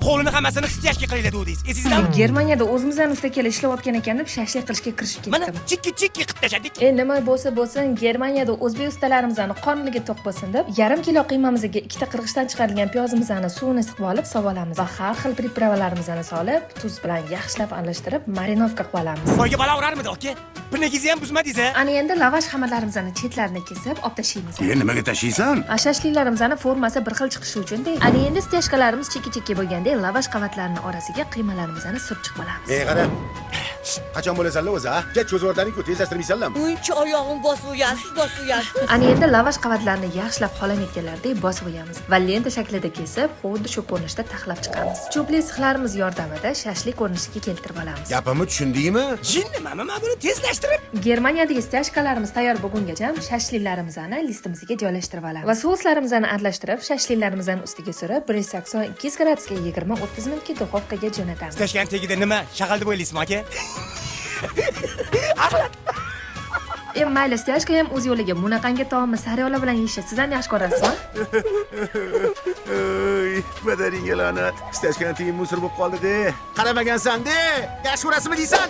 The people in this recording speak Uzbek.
qo'lini hammasini styashka qilinglar dedingiz. Esizdami? Germaniyada o'zimizdan usta kelib ishlayotgan ekan deb shashlik qilishga kirishib Mana ketdim. chikki qilib tashladik. Nima bo'lsa bo'lsin, Germaniyada o'zbek ustalarimizni qonligi to'q bo'lsin deb, yarim kilo qiymamizga ikkita qirg'ichdan chiqarilgan piyozimizni suvini siqib olib sovolamiz va har xil pripravalarimizni solib, tuz bilan yaxshilab aralashtirib, marinovka qilib olamiz. Boyga balo urarmidi aka? Pirnigingizni ham buzmadingiz a? Ana endi lavash xamirlarimizni chetlarini kesib, olib tashlaymiz. Keyin nimaga tashiysan? Shashliklarimizni formasi bir xil chiqishi uchun deydi. Ana endi steshkalarimiz chekki bo'lganda lavash qavatlarini orasiga qiymalarimizni surib chiqib olamiz. Qara. Qachon bo'lasanlar o'zi, ha? Kech cho'zvorlaring-ku, tezlashtirmaysanlarmi? Uncha oyog'im bosib uyasiz. Ana endi lavash qavatlarini yaxshilab xolam etganlardek bosib qo'yamiz va lenta shaklida kesib, xuddi shu ko'rinishda taxlab chiqamiz. Cho'pli sixlarimiz yordamida shashlik ko'rinishiga keltirib olamiz. Gapimni tushundingmi? Jin nimami? Men buni tezlashtirib. Germaniyadagi stashkalarimiz tayyor bo'lgungacha shashliklarimizni listimizga joylashtirib olamiz va souslarimizni aralashtirib, shashliklarimizni ustiga surib, 180-200 gradusga 20-30 minutga duxovkaga jo'natamiz. Stashkan tagida nima? Shag'al deb o'ylaysizmi aka? Mayli, stashka ham o'z yo'liga. Bunaqangi taomni sariyog'lar bilan yeyishni siz ham yaxshi ko'rasizmi? Ey, padaringga la'nat. Stashkan tiyim musir bo'lib qoldi-de. Qaramagansan-de. Yaxshi ko'rasizmi deysan?